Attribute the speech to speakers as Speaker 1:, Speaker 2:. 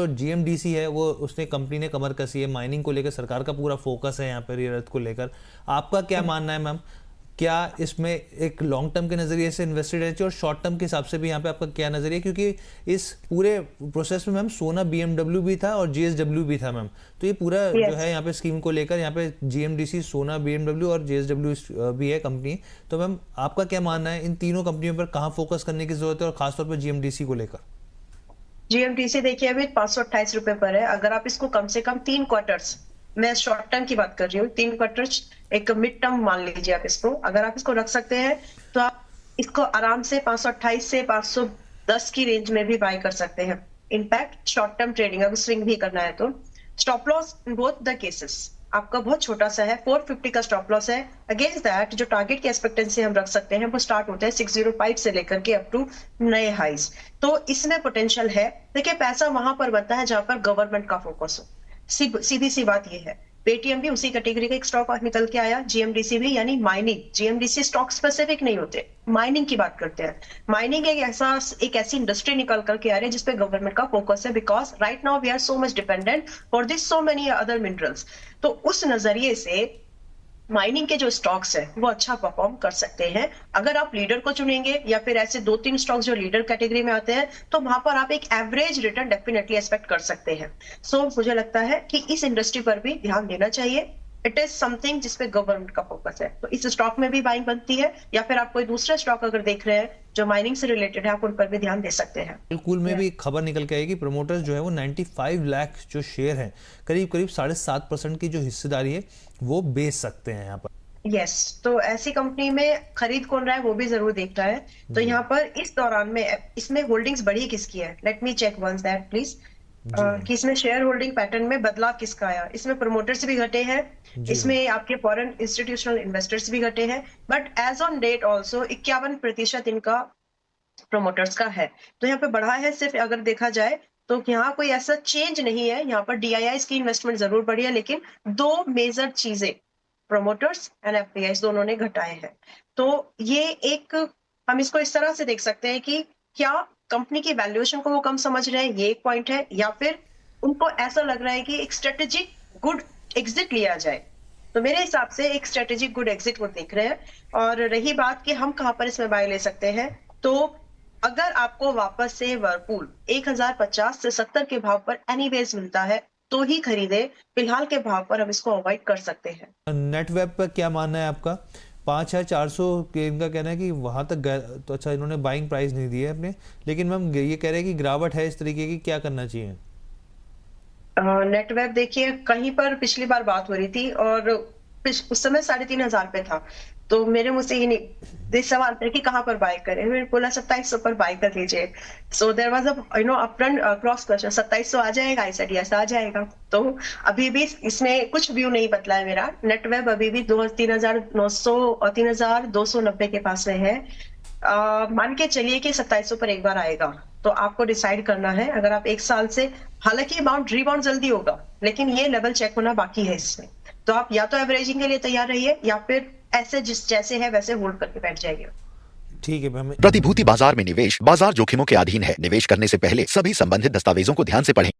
Speaker 1: जो जीएमडीसी है वो उसने कंपनी ने कमर कसी है, माइनिंग को लेकर सरकार का पूरा फोकस है यहाँ पर रेयर अर्थ को लेकर। आपका क्या मानना है मैम, क्या इसमें एक लॉन्ग टर्म के नज़रिए से इन्वेस्टेड रहती है और शॉर्ट टर्म के हिसाब से भी यहाँ पे आपका क्या नज़रिया, क्योंकि इस पूरे प्रोसेस में मैम सोना बीएमडब्ल्यू भी था और जीएसडब्ल्यू भी था मैम, तो ये पूरा जो है यहाँ पे स्कीम को लेकर यहाँ पे जीएमडीसी, सोना, बीएमडब्ल्यू और जीएसडब्ल्यू भी है कंपनी। तो मैम आपका क्या मानना है इन तीनों कंपनियों पर कहाँ फोकस करने की जरूरत है और खासतौर पर जीएमडीसी को लेकर?
Speaker 2: जीएमटीसी देखिए अभी 528 रुपए पर है। अगर आप इसको कम से कम 3 क्वार्टर्स, मैं शॉर्ट टर्म की बात कर रही हूँ, 3 क्वार्टर्स एक मिड टर्म मान लीजिए आप इसको, अगर आप इसको रख सकते हैं तो आप इसको आराम से 528 से 510 की रेंज में भी बाय कर सकते हैं। इनफैक्ट शॉर्ट टर्म ट्रेडिंग अगर स्विंग भी करना है तो stop loss in both the cases आपका बहुत छोटा सा है, 450 का स्टॉप लॉस है। अगेंस्ट दैट जो टारगेट की एक्सपेक्टेंसी हम रख सकते हैं वो स्टार्ट होते हैं 605 से लेकर के अप टू नए हाइज। तो इसमें पोटेंशियल है। देखिए पैसा वहां पर बनता है जहां पर गवर्नमेंट का फोकस हो। सीधी सी बात ये है। पेटीएम भी उसी कैटेगरी का एक स्टॉक निकल के आया, जीएमडीसी भी, यानी माइनिंग। जीएमडीसी स्टॉक स्पेसिफिक नहीं होते, माइनिंग की बात करते हैं। माइनिंग एक ऐसी इंडस्ट्री निकल करके आ रही है जिसपे गवर्नमेंट का फोकस है, because right now we are so much dependent for this so many other minerals. तो उस नजरिए से माइनिंग के जो स्टॉक्स है वो अच्छा परफॉर्म कर सकते हैं। अगर आप लीडर को चुनेंगे या फिर ऐसे 2-3 स्टॉक्स जो लीडर कैटेगरी में आते हैं तो वहां पर आप एक एवरेज रिटर्न डेफिनेटली एक्सपेक्ट कर सकते हैं। सो मुझे लगता है कि इस इंडस्ट्री पर भी ध्यान देना चाहिए। इट इज समथिंग जिसपे गवर्नमेंट का फोकस है, तो इस स्टॉक में भी बाइंग बनती है। या फिर आप कोई दूसरा स्टॉक अगर देख रहे हैं जो माइनिंग से रिलेटेड है, आप उन पर भी ध्यान दे सकते हैं।
Speaker 1: बिल्कुल में भी खबर निकल के आई कि प्रमोटर्स जो है वो 95 लाख जो शेयर हैं, करीब करीब 7.5% की जो हिस्सेदारी है वो बेच सकते हैं यहाँ पर।
Speaker 2: यस, तो ऐसी कंपनी में खरीद कौन रहा है वो भी जरूर देखना है। तो यहाँ पर इस दौरान में इसमें होल्डिंग्स बढ़ी किसकी है, let me check once that please, कि इसमें शेयर होल्डिंग पैटर्न में बदलाव किसका आया। इसमें प्रमोटर्स भी घटे हैं, इसमें आपके फॉरेन इंस्टीट्यूशनल इन्वेस्टर्स भी घटे हैं, but as on date also 51% इनका प्रमोटर्स का है। तो यहाँ पे बढ़ा है सिर्फ अगर देखा जाए तो यहाँ कोई ऐसा चेंज नहीं है। यहाँ पर डीआईआईस की इन्वेस्टमेंट जरूर बढ़ी है, लेकिन दो मेजर चीजें प्रमोटर्स एंड एफपीआईस दोनों ने घटाए हैं। तो ये एक, हम इसको इस तरह से देख सकते हैं कि क्या कंपनी की वैल्यूएशन को वो कम समझ रहे हैं, ये एक पॉइंट है, या फिर उनको ऐसा लग रहा है कि एक स्ट्रेटेजिक गुड एग्जिट लिया जाए। तो मेरे हिसाब से एक स्ट्रेटेजिक गुड एग्जिट वो देख रहे हैं। और रही बात कि हम कहां पर इसमें बाय ले सकते हैं, तो अगर आपको वापस से वर्लपूल 1050 से 70 के भाव पर एनीवेज मिलता है तो ही खरीदे। फिलहाल के भाव पर हम इसको अवॉइड कर सकते हैं।
Speaker 1: नेटवेब पर क्या मानना है आपका? 5,400 के इनका कहना है कि वहां तक गया, तो अच्छा इन्होंने बाइंग प्राइस नहीं दी है अपने, लेकिन मैम ये कह रहे हैं कि गिरावट है इस तरीके की, क्या करना चाहिए?
Speaker 2: नेटवेब देखिए कहीं पर पिछली बार बात हो रही थी और उस समय 3,500 पे था, तो मेरे मुंह से ही नहीं सवाल था कि कहां पर बाय करें। मैंने बोला 2700 पर बाय कर लीजिए। So there was upfront cross question, 2700 आ जाएगा? आई सेड यस आ जाएगा। तो अभी भी इसमें कुछ व्यू नहीं बदला है मेरा। नेटवेब अभी भी 3,900 और 3,290 के पास में है। मान के चलिए कि 2700 पर एक बार आएगा, तो आपको डिसाइड करना है। अगर आप एक साल से, हालांकि अमाउंट रिबाउंड जल्दी होगा, लेकिन ये लेवल चेक होना बाकी है इसमें, तो आप या तो एवरेजिंग के लिए तैयार रहिए या फिर ऐसे जैसे है वैसे होल्ड करके बैठ जाइए।
Speaker 1: ठीक है मैम।
Speaker 3: प्रतिभूति बाजार में निवेश बाजार जोखिमों के अधीन है। निवेश करने से पहले सभी संबंधित दस्तावेजों को ध्यान से पढ़ें।